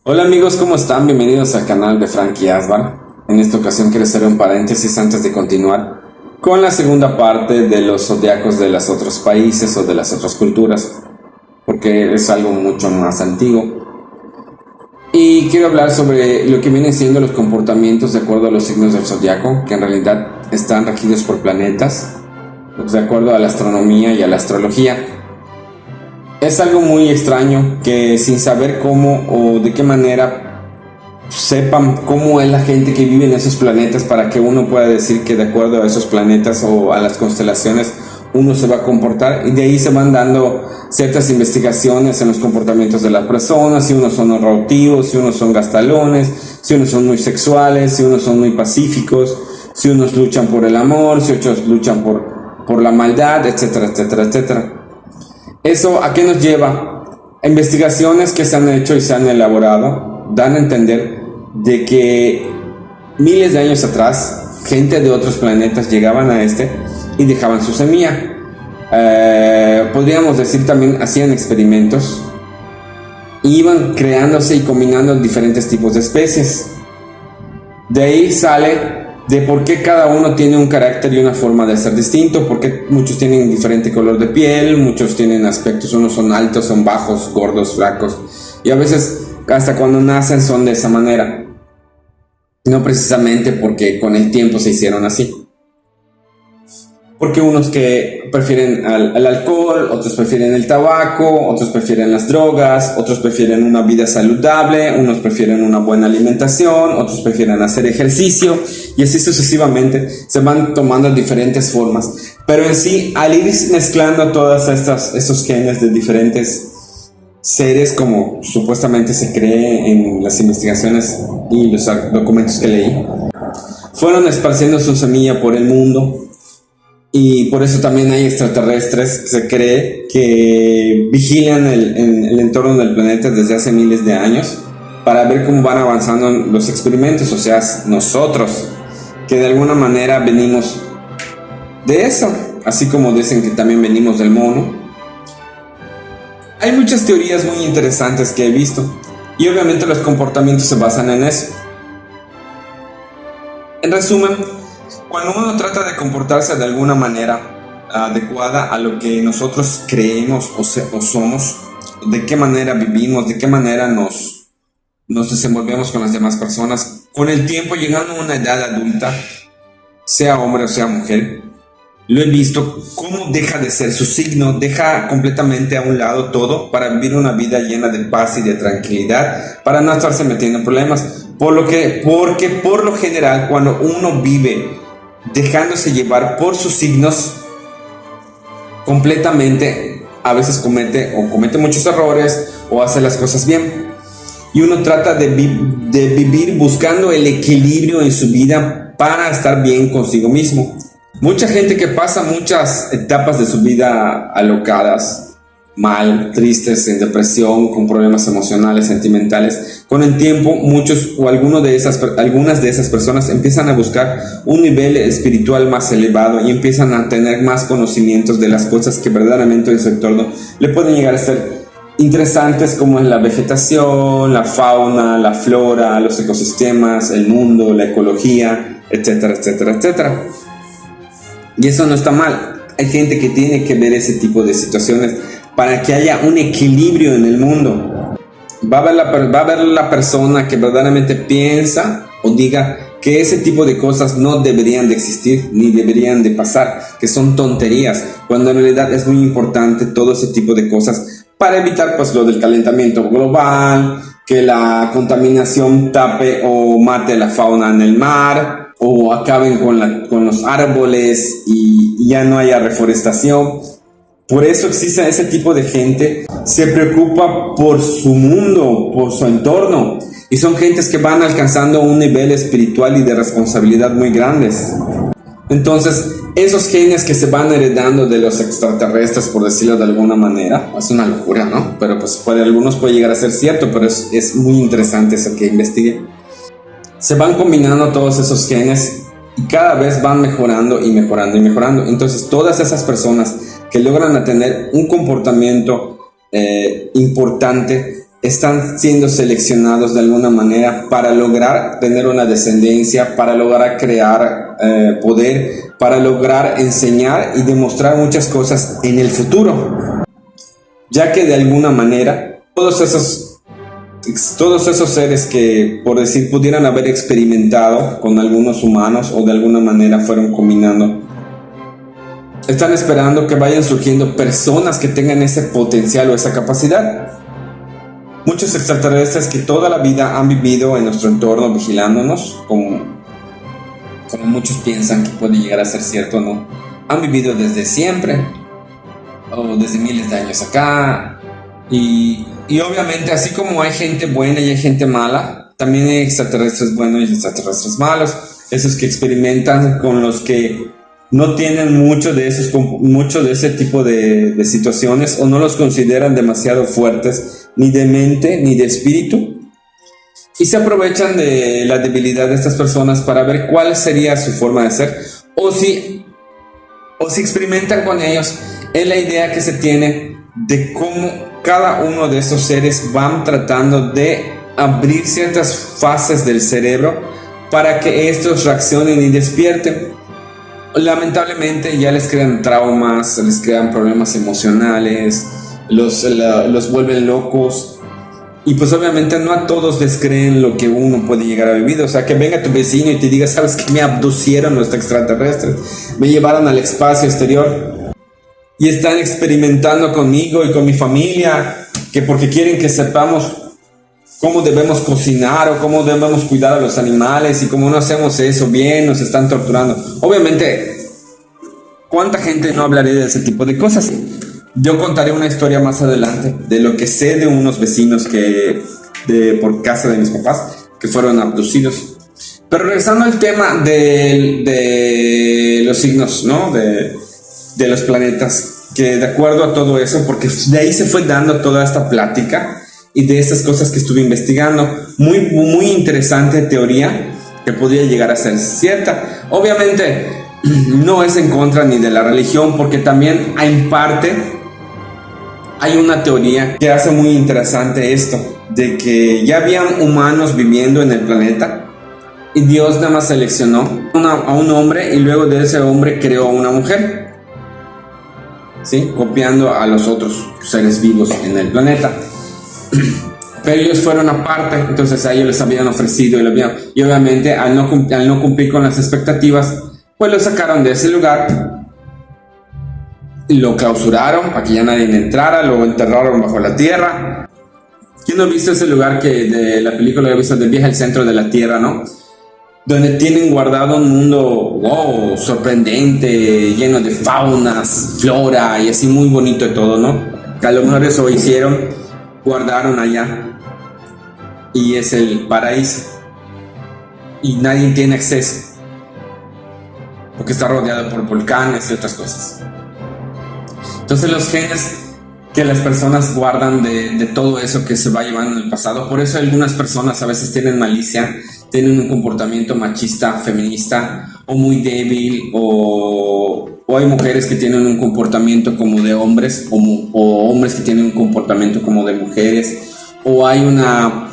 Hola amigos, ¿cómo están? Bienvenidos al canal de Frankie Asbar. En esta ocasión quiero hacer un paréntesis antes de continuar con la segunda parte de los zodiacos de los otros países o de las otras culturas, porque es algo mucho más antiguo. Y quiero hablar sobre lo que vienen siendo los comportamientos de acuerdo a los signos del zodiaco, que en realidad están regidos por planetas, de acuerdo a la astronomía y a la astrología. Es algo muy extraño que sin saber cómo o de qué manera sepan cómo es la gente que vive en esos planetas para que uno pueda decir que de acuerdo a esos planetas o a las constelaciones uno se va a comportar, y de ahí se van dando ciertas investigaciones en los comportamientos de las personas, si unos son narrativos, si unos son gastalones, si unos son muy sexuales, si unos son muy pacíficos, si unos luchan por el amor, si otros luchan por la maldad, etcétera, etcétera, etcétera. ¿Eso a qué nos lleva? A investigaciones que se han hecho y se han elaborado dan a entender de que miles de años atrás gente de otros planetas llegaban a este y dejaban su semilla. Podríamos decir también hacían experimentos, iban creándose y combinando diferentes tipos de especies. De ahí sale de por qué cada uno tiene un carácter y una forma de ser distinto, porque muchos tienen diferente color de piel, muchos tienen aspectos, unos son altos, son bajos, gordos, flacos, y a veces hasta cuando nacen son de esa manera, no precisamente porque con el tiempo se hicieron así. Porque unos que prefieren al alcohol, otros prefieren el tabaco, otros prefieren las drogas, otros prefieren una vida saludable, unos prefieren una buena alimentación, otros prefieren hacer ejercicio, y así sucesivamente se van tomando diferentes formas. Pero en sí, al ir mezclando todas estos genes de diferentes seres, como supuestamente se cree en las investigaciones y los documentos que leí, fueron esparciendo su semilla por el mundo. Y por eso también hay extraterrestres que se cree que vigilan el entorno del planeta desde hace miles de años para ver cómo van avanzando los experimentos. O sea, nosotros, que de alguna manera venimos de eso, así como dicen que también venimos del mono. Hay muchas teorías muy interesantes que he visto, y obviamente los comportamientos se basan en eso. En resumen, cuando uno trata de comportarse de alguna manera adecuada a lo que nosotros creemos o somos, de qué manera vivimos, de qué manera nos desenvolvemos con las demás personas, con el tiempo, llegando a una edad adulta, sea hombre o sea mujer, lo he visto cómo deja de ser su signo, deja completamente a un lado todo para vivir una vida llena de paz y de tranquilidad, para no estarse metiendo en problemas. Porque por lo general, cuando uno vive dejándose llevar por sus signos completamente, a veces comete muchos errores o hace las cosas bien, y uno trata de vivir buscando el equilibrio en su vida para estar bien consigo mismo. Mucha gente que pasa muchas etapas de su vida alocadas, mal, tristes, en depresión, con problemas emocionales, sentimentales, con el tiempo muchos o algunas de esas personas empiezan a buscar un nivel espiritual más elevado y empiezan a tener más conocimientos de las cosas que verdaderamente en su entorno le pueden llegar a ser interesantes, como es la vegetación, la fauna, la flora, los ecosistemas, el mundo, la ecología, etcétera, etcétera, etcétera. Y eso no está mal. Hay gente que tiene que ver ese tipo de situaciones para que haya un equilibrio en el mundo. Va a haber la persona que verdaderamente piensa o diga que ese tipo de cosas no deberían de existir ni deberían de pasar, que son tonterías, cuando en realidad es muy importante todo ese tipo de cosas para evitar pues lo del calentamiento global, que la contaminación tape o mate la fauna en el mar, o acaben con los árboles y ya no haya reforestación. Por eso existe ese tipo de gente, se preocupa por su mundo, por su entorno, y son gentes que van alcanzando un nivel espiritual y de responsabilidad muy grandes. Entonces, esos genes que se van heredando de los extraterrestres, por decirlo de alguna manera, es una locura, ¿no? Pero pues para algunos puede llegar a ser cierto, pero es muy interesante eso que investiguen. Se van combinando todos esos genes y cada vez van mejorando y mejorando y mejorando. Entonces, todas esas personas que logran tener un comportamiento importante están siendo seleccionados de alguna manera para lograr tener una descendencia, para lograr crear poder, para lograr enseñar y demostrar muchas cosas en el futuro, ya que de alguna manera todos esos seres que, por decir, pudieran haber experimentado con algunos humanos o de alguna manera fueron combinando, están esperando que vayan surgiendo personas que tengan ese potencial o esa capacidad. Muchos extraterrestres que toda la vida han vivido en nuestro entorno vigilándonos, como muchos piensan que puede llegar a ser cierto o no, han vivido desde siempre o desde miles de años acá, y obviamente así como hay gente buena y hay gente mala, también hay extraterrestres buenos y extraterrestres malos, esos que experimentan con los que no tienen mucho de ese tipo de situaciones, o no los consideran demasiado fuertes, ni de mente ni de espíritu, y se aprovechan de la debilidad de estas personas para ver cuál sería su forma de ser, o si experimentan con ellos. Es la idea que se tiene de cómo cada uno de esos seres van tratando de abrir ciertas fases del cerebro para que estos reaccionen y despierten. Lamentablemente ya les crean traumas, les crean problemas emocionales, los vuelven locos, y pues obviamente no a todos les creen lo que uno puede llegar a vivir. O sea, que venga tu vecino y te diga: sabes que me abducieron los extraterrestres, me llevaron al espacio exterior y están experimentando conmigo y con mi familia, que porque quieren que sepamos cómo debemos cocinar o cómo debemos cuidar a los animales, y como no hacemos eso bien, nos están torturando. Obviamente, ¿cuánta gente no hablaré de ese tipo de cosas? Yo contaré una historia más adelante de lo que sé de unos vecinos por casa de mis papás, que fueron abducidos. Pero regresando al tema de los signos, ¿no? De los planetas, que de acuerdo a todo eso, porque de ahí se fue dando toda esta plática y de esas cosas que estuve investigando, muy, muy interesante teoría que podría llegar a ser cierta. Obviamente no es en contra ni de la religión, porque también en parte hay una teoría que hace muy interesante esto, de que ya habían humanos viviendo en el planeta y Dios nada más seleccionó a un hombre, y luego de ese hombre creó a una mujer, ¿sí? Copiando a los otros seres vivos en el planeta. Pero ellos fueron aparte, entonces a ellos les habían ofrecido y obviamente al no cumplir con las expectativas, pues lo sacaron de ese lugar, lo clausuraron para que ya nadie entrara, lo enterraron bajo la tierra. ¿Quién no ha visto ese lugar que de la película he visto, de Viaje al Centro de la Tierra, ¿no? Donde tienen guardado un mundo, wow, sorprendente, lleno de faunas, flora y así, muy bonito de todo, ¿no? Que a lo mejor eso hicieron, guardaron allá, y es el paraíso, y nadie tiene acceso porque está rodeado por volcanes y otras cosas. Entonces los genes que las personas guardan de todo eso que se va llevando en el pasado, por eso algunas personas a veces tienen malicia, tienen un comportamiento machista, feminista, o muy débil, o hay mujeres que tienen un comportamiento como de hombres, o hombres que tienen un comportamiento como de mujeres, o hay una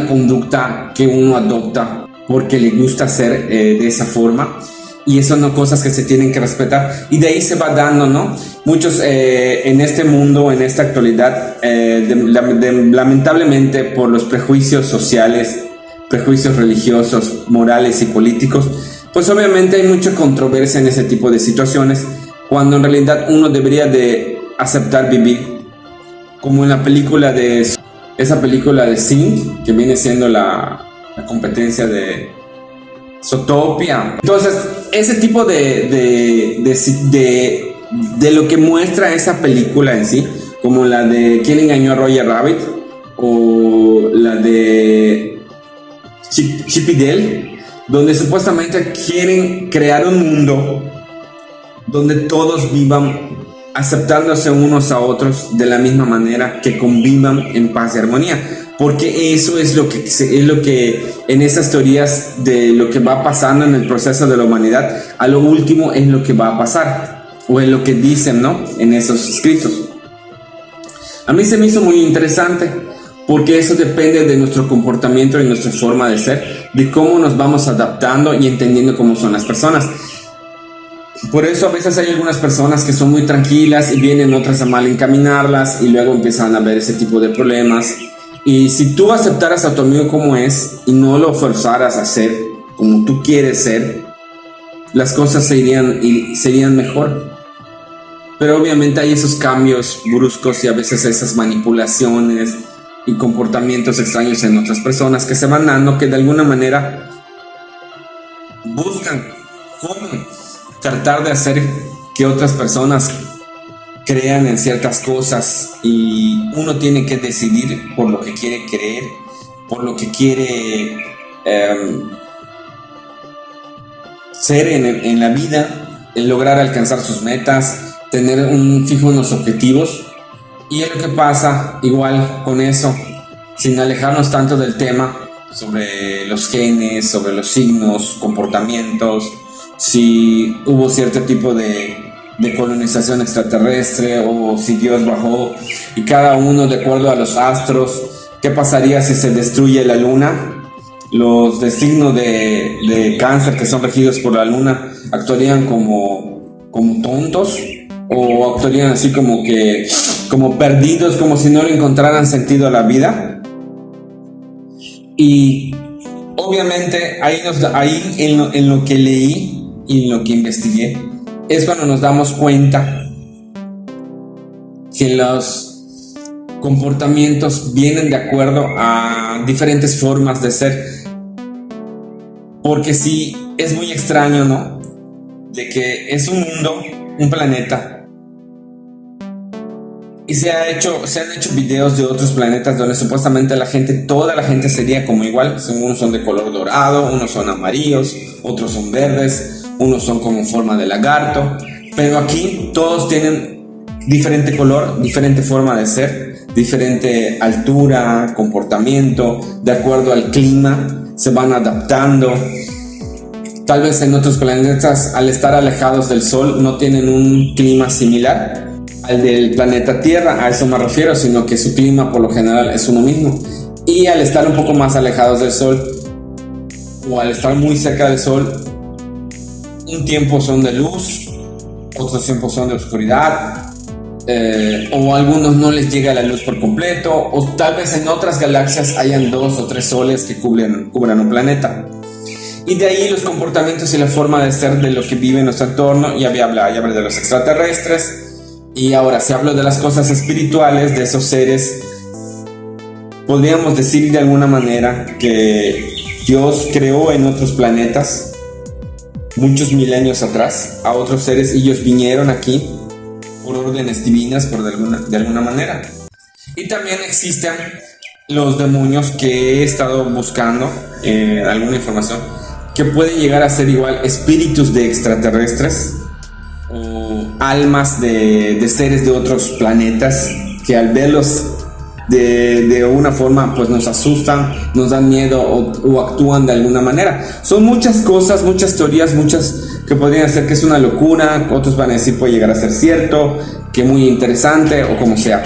conducta que uno adopta porque le gusta ser de esa forma, y eso son cosas que se tienen que respetar, y de ahí se va dando, ¿no? Muchos en este mundo, en esta actualidad, lamentablemente por los prejuicios sociales, prejuicios religiosos, morales y políticos, pues obviamente hay mucha controversia en ese tipo de situaciones, cuando en realidad uno debería de aceptar vivir, como en la película esa película de Sing, que viene siendo la competencia de Zootopia. Entonces, ese tipo de lo que muestra esa película en sí, como la de ¿Quién engañó a Roger Rabbit? O la de Chip y Dale, donde supuestamente quieren crear un mundo donde todos vivan aceptándose unos a otros de la misma manera, que convivan en paz y armonía, porque eso es lo que en esas teorías de lo que va pasando en el proceso de la humanidad, a lo último es lo que va a pasar, o es lo que dicen, ¿no?, en esos escritos. A mí se me hizo muy interesante, porque eso depende de nuestro comportamiento y nuestra forma de ser, de cómo nos vamos adaptando y entendiendo cómo son las personas. Por eso a veces hay algunas personas que son muy tranquilas y vienen otras a mal encaminarlas y luego empiezan a ver ese tipo de problemas. Y si tú aceptaras a tu amigo como es y no lo forzaras a ser como tú quieres ser, las cosas serían mejor. Pero obviamente hay esos cambios bruscos y a veces esas manipulaciones y comportamientos extraños en otras personas que se van dando, que de alguna manera buscan cómo tratar de hacer que otras personas crean en ciertas cosas, y uno tiene que decidir por lo que quiere creer, por lo que quiere ser en la vida, en lograr alcanzar sus metas, tener unos objetivos. Y es lo que pasa igual con eso, sin alejarnos tanto del tema sobre los genes, sobre los signos, comportamientos, si hubo cierto tipo de colonización extraterrestre o si Dios bajó y cada uno de acuerdo a los astros. ¿Qué pasaría si se destruye la luna? Los de signo de cáncer, que son regidos por la luna, actuarían como tontos, o actuarían así como perdidos, como si no le encontraran sentido a la vida. Y obviamente ahí en lo que leí y en lo que investigué es cuando nos damos cuenta que los comportamientos vienen de acuerdo a diferentes formas de ser. Porque sí, es muy extraño, ¿no? De que es un mundo, un planeta, y se han hecho videos de otros planetas donde supuestamente toda la gente sería como igual. Unos son de color dorado, unos son amarillos, otros son verdes, unos son como en forma de lagarto. Pero aquí todos tienen diferente color, diferente forma de ser, diferente altura, comportamiento, de acuerdo al clima, se van adaptando. Tal vez en otros planetas, al estar alejados del Sol, no tienen un clima similar al del planeta Tierra, a eso me refiero, sino que su clima por lo general es uno mismo. Y al estar un poco más alejados del Sol, o al estar muy cerca del Sol, un tiempo son de luz, otros tiempos son de oscuridad, o a algunos no les llega la luz por completo, o tal vez en otras galaxias hayan 2 o 3 soles que cubran un planeta. Y de ahí los comportamientos y la forma de ser de lo que vive en nuestro entorno. Ya hablé de los extraterrestres. Y ahora, si hablo de las cosas espirituales, de esos seres, podríamos decir de alguna manera que Dios creó en otros planetas, muchos milenios atrás, a otros seres, y ellos vinieron aquí por órdenes divinas, de alguna manera. Y también existen los demonios, que he estado buscando alguna información, que pueden llegar a ser igual espíritus de extraterrestres o almas de seres de otros planetas, que al verlos de una forma pues nos asustan, nos dan miedo o actúan de alguna manera. Son muchas cosas, muchas teorías, muchas que podrían ser que es una locura, otros van a decir puede llegar a ser cierto, que muy interesante o como sea.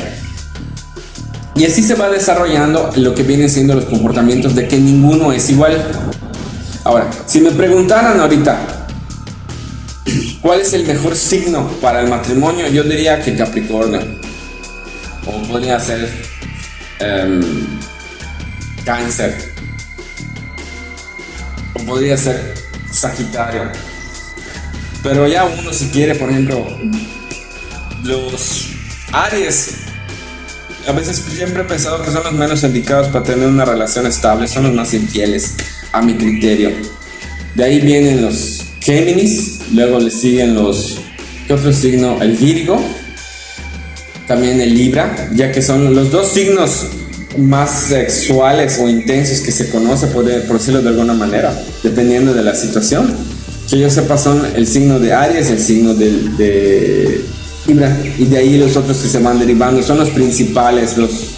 Y así se va desarrollando lo que vienen siendo los comportamientos, de que ninguno es igual. Ahora, si me preguntaran ahorita ¿cuál es el mejor signo para el matrimonio? Yo diría que Capricornio. O podría ser Cáncer. O podría ser Sagitario. Pero ya uno, si quiere, por ejemplo, los Aries, a veces siempre he pensado que son los menos indicados para tener una relación estable, son los más infieles a mi criterio. De ahí vienen los Géminis, luego le siguen ¿qué otro signo? El Virgo, también el Libra, ya que son los dos signos más sexuales o intensos que se conoce, por decirlo de alguna manera, dependiendo de la situación. Que yo sepa son el signo de Aries, el signo de Libra, y de ahí los otros que se van derivando son los principales, los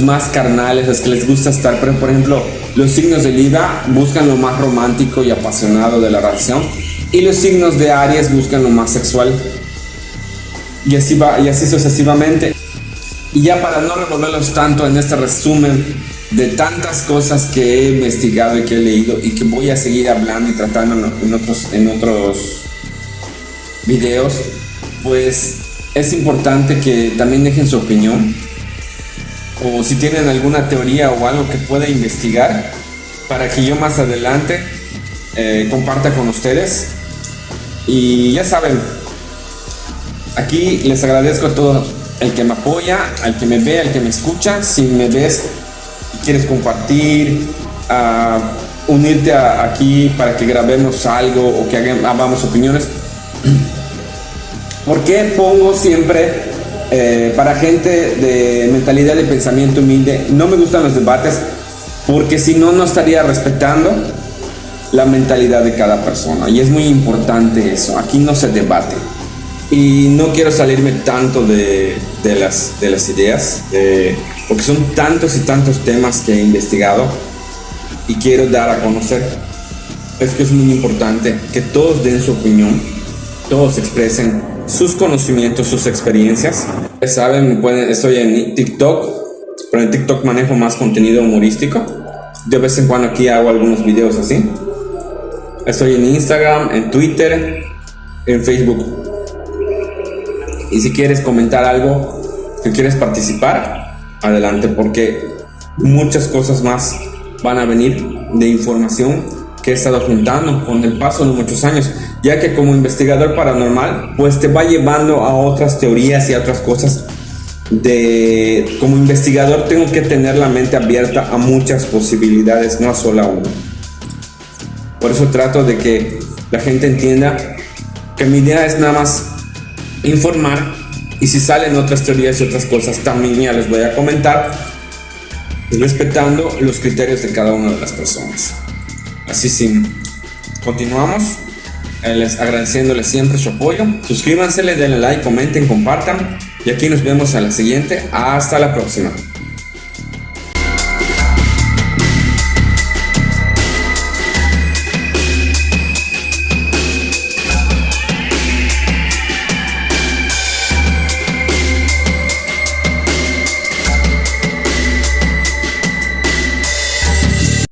más carnales, los que les gusta estar. Pero, por ejemplo, los signos de Libra buscan lo más romántico y apasionado de la relación, y los signos de Aries buscan lo más sexual, y así sucesivamente. Y ya para no revolverlos tanto en este resumen de tantas cosas que he investigado y que he leído y que voy a seguir hablando y tratando en otros videos, pues es importante que también dejen su opinión, o si tienen alguna teoría o algo que pueda investigar, para que yo más adelante comparta con ustedes. Y ya saben, aquí les agradezco a todos, el que me apoya, al que me ve, al que me escucha. Si me ves y quieres compartir, unirte aquí para que grabemos algo o que hagamos opiniones. ¿Por qué pongo siempre para gente de mentalidad de pensamiento humilde? No me gustan los debates, porque si no, no estaría respetando la mentalidad de cada persona, y es muy importante eso. Aquí no se debate. Y no quiero salirme tanto de las ideas, porque son tantos y tantos temas que he investigado y quiero dar a conocer. Es que es muy importante que todos den su opinión, todos expresen sus conocimientos, sus experiencias. Ya saben, estoy en TikTok, pero en TikTok manejo más contenido humorístico. De vez en cuando aquí hago algunos videos así. Estoy en Instagram, en Twitter, en Facebook. Y si quieres comentar algo, si quieres participar, adelante, porque muchas cosas más van a venir de información que he estado juntando con el paso de muchos años, ya que como investigador paranormal, pues te va llevando a otras teorías y a otras cosas. Como investigador tengo que tener la mente abierta a muchas posibilidades, no a sola una. Por eso trato de que la gente entienda que mi idea es nada más informar, y si salen otras teorías y otras cosas también ya les voy a comentar, respetando los criterios de cada una de las personas. Así sí, continuamos, agradeciéndoles siempre su apoyo. Suscríbanse, denle like, comenten, compartan, y aquí nos vemos a la siguiente. Hasta la próxima.